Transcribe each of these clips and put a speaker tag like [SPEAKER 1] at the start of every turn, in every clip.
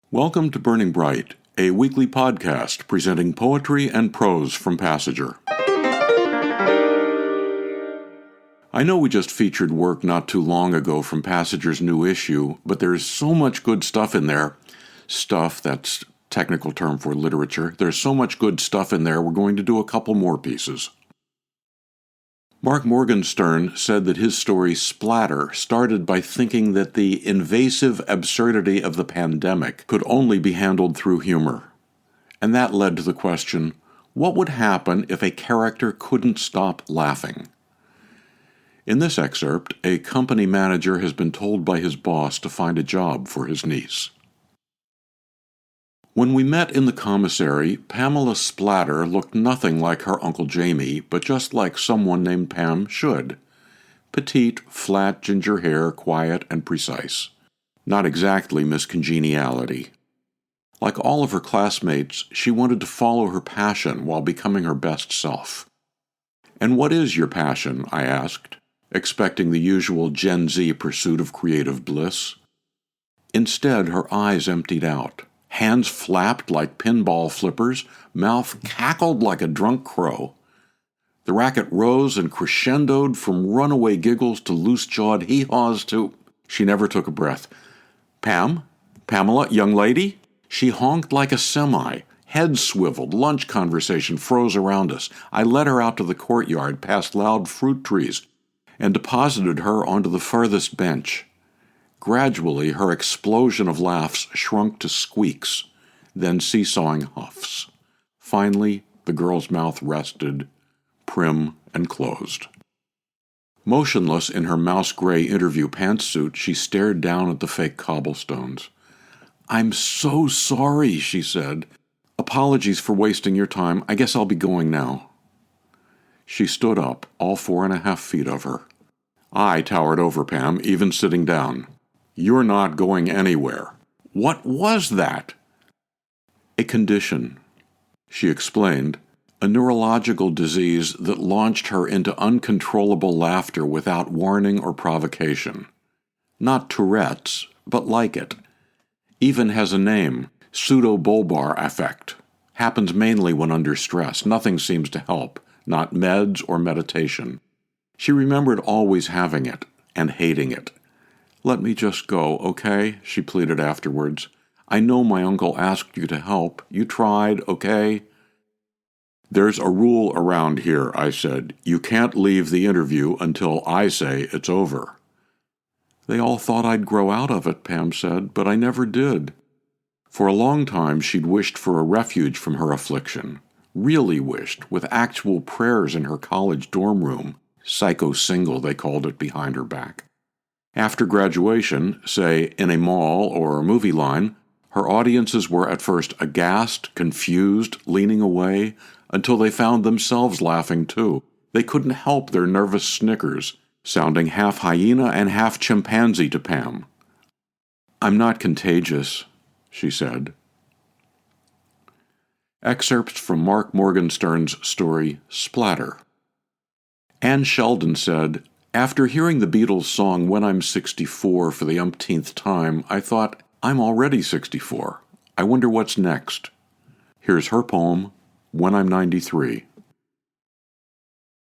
[SPEAKER 1] Welcome to Burning Bright, a weekly podcast presenting poetry and prose from Passager. I know we just featured work not too long ago from Passager's new issue, but there's so much good stuff in there. Stuff, that's technical term for literature. There's so much good stuff in there, we're going to do a couple more pieces. Mark Morgenstern said that his story Splatter started by thinking that the invasive absurdity of the pandemic could only be handled through humor. And that led to the question, what would happen if a character couldn't stop laughing? In this excerpt, a company manager has been told by his boss to find a job for his niece. When we met in the commissary, Pamela Splatter looked nothing like her Uncle Jamie, but just like someone named Pam should. Petite, flat ginger hair, quiet and precise. Not exactly Miss Congeniality. Like all of her classmates, she wanted to follow her passion while becoming her best self. "And what is your passion?" I asked, expecting the usual Gen Z pursuit of creative bliss. Instead, her eyes emptied out. Hands flapped like pinball flippers, mouth cackled like a drunk crow. The racket rose and crescendoed from runaway giggles to loose-jawed hee-haws to... She never took a breath. "Pam? Pamela, young lady?" She honked like a semi. Head swiveled, lunch conversation froze around us. I led her out to the courtyard past loud fruit trees and deposited her onto the furthest bench. Gradually, her explosion of laughs shrunk to squeaks, then seesawing huffs. Finally, the girl's mouth rested, prim and closed. Motionless in her mouse-gray interview pantsuit, she stared down at the fake cobblestones. "I'm so sorry," she said. "Apologies for wasting your time. I guess I'll be going now." She stood up, all 4.5 feet of her. I towered over Pam, even sitting down. "You're not going anywhere." "What was that?" "A condition," she explained, "a neurological disease that launched her into uncontrollable laughter without warning or provocation. Not Tourette's, but like it. Even has a name, pseudobulbar affect. Happens mainly when under stress. Nothing seems to help, not meds or meditation. She remembered always having it and hating it. "Let me just go, okay?" she pleaded afterwards. "I know my uncle asked you to help. You tried, okay?" "There's a rule around here," I said. "You can't leave the interview until I say it's over." "They all thought I'd grow out of it," Pam said, "but I never did." For a long time she'd wished for a refuge from her affliction. Really wished, with actual prayers in her college dorm room. Psycho-single, they called it behind her back. After graduation, say in a mall or a movie line, her audiences were at first aghast, confused, leaning away, until they found themselves laughing too. They couldn't help their nervous snickers, sounding half hyena and half chimpanzee to Pam. "I'm not contagious," she said. Excerpts from Mark Morgenstern's story Splatter. Anne Sheldon said, "After hearing the Beatles song When I'm 64 for the umpteenth time, I thought, I'm already 64. I wonder what's next." Here's her poem, When I'm 93.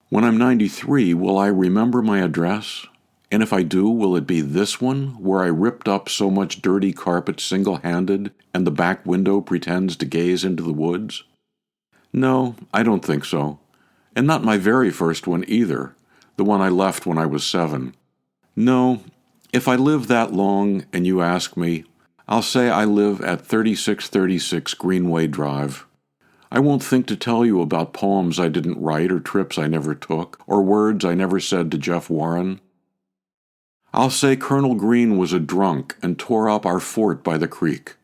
[SPEAKER 1] When I'm 93, will I remember my address? And if I do, will it be this one, where I ripped up so much dirty carpet single-handed, and the back window pretends to gaze into the woods? No, I don't think so. And not my very first one either, the one I left when I was 7. No, if I live that long and you ask me, I'll say I live at 3636 Greenway Drive. I won't think to tell you about poems I didn't write or trips I never took, or words I never said to Jeff Warren. I'll say Colonel Green was a drunk and tore up our fort by the creek.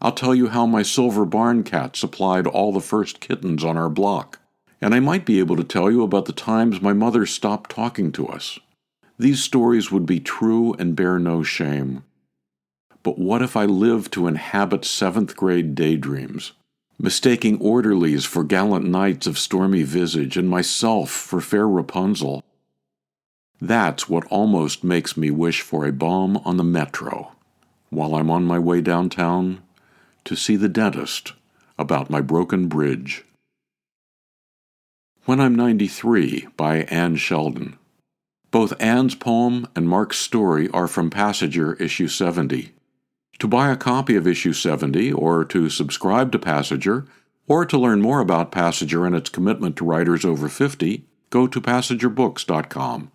[SPEAKER 1] I'll tell you how my silver barn cat supplied all the first kittens on our block. And I might be able to tell you about the times my mother stopped talking to us. These stories would be true and bear no shame. But what if I lived to inhabit 7th-grade daydreams, mistaking orderlies for gallant knights of stormy visage and myself for fair Rapunzel? That's what almost makes me wish for a bomb on the metro. While I'm on my way downtown, to see the dentist about my broken bridge. When I'm 93 by Anne Sheldon. Both Anne's poem and Mark's story are from Passager issue 70. To buy a copy of issue 70, or to subscribe to Passager, or to learn more about Passager and its commitment to writers over 50, go to PassagerBooks.com.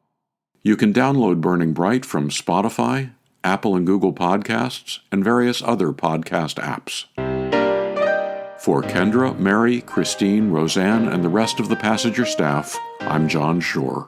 [SPEAKER 1] You can download Burning Bright from Spotify, Apple and Google Podcasts, and various other podcast apps. For Kendra, Mary, Christine, Roseanne, and the rest of the Passager staff, I'm John Shore.